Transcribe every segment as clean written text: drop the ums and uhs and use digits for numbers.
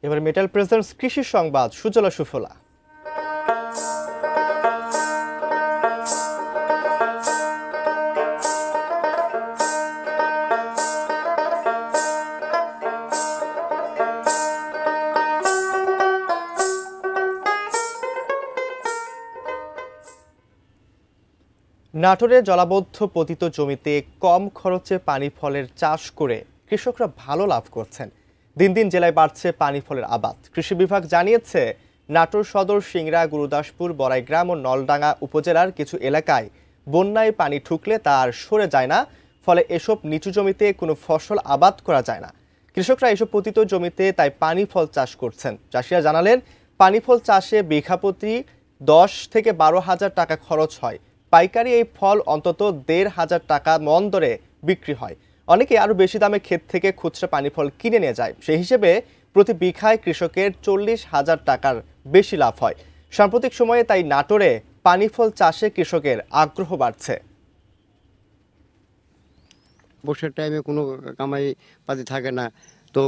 এবার metal presents কৃষি সংবাদ সুজলা সুফলা। নাটোরে জলাবদ্ধ পতিত জমিতে কম খরচে পানি ফলের চাষ করে কৃষকরা ভালো লাভ করছেন। দিন দিন জেলায় বাড়ছে পানি ফলের আবাদ। কৃষি বিভাগ জানিয়েছে, নাটোর সদর, সিংড়া, গুরুদাসপুর, বড়াইগ্রাম ও নলডাঙ্গা উপজেলার কিছু এলাকায় বন্যায় পানি ঢুকলে তা আর সরে যায় না। ফলে এসব নিচু জমিতে কোনো ফসল আবাদ করা যায় না। কৃষকরা এসব পতিত জমিতে তাই পানি ফল চাষ করছেন। চাষিরা জানালেন, পানি ফল চাষে বিঘা প্রতি 10 থেকে 12 হাজার টাকা খরচ হয়। পাইকারি এই ফল অন্তত 1,500 টাকা মন দরে বিক্রি হয়। অনেকে আরো বেশি দামে ক্ষেত থেকে খুচরা পানি ফল কিনে নিয়ে যায়। সেই হিসেবে প্রতি বিঘায় কৃষকের 40,000 টাকার বেশি লাভ হয়। সাম্প্রতিক সময়ে তাই নাটোরে পানি ফল চাষে কৃষকের আগ্রহ বাড়ছে। বর্ষার টাইমে কোনো কামাই পাতি থাকে না, তো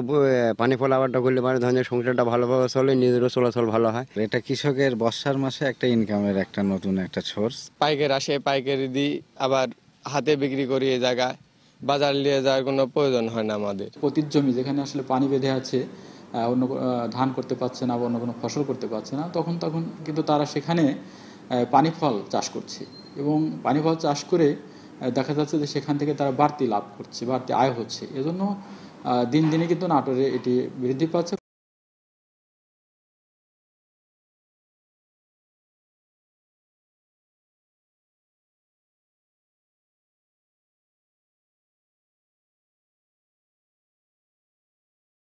পানি ফল আবারটা করলে মানে ধরনের সংসারটা ভালোভাবে চলে, নিজেরও চলাচল ভালো হয়। এটা কৃষকের বর্ষার মাসে একটা ইনকামের একটা নতুন একটা সোর্স। পাইকার আসে, পাইকারি দিই, আবার হাতে বিক্রি করি। এই জায়গায় বাজার নিয়ে যাওয়ার কোনো প্রয়োজন হয় না আমাদের। পতিত জমি যেখানে আসলে পানি বেঁধে আছে, অন্য ধান করতে পারছে না বা অন্য কোনো ফসল করতে পারছে না, তখন কিন্তু তারা সেখানে পানি ফল চাষ করছে এবং পানি ফল চাষ করে দেখা যাচ্ছে যে সেখান থেকে তারা বাড়তি লাভ করছে, বাড়তি আয় হচ্ছে। এজন্য দিন দিনে কিন্তু নাটোরে এটি বৃদ্ধি পাচ্ছে।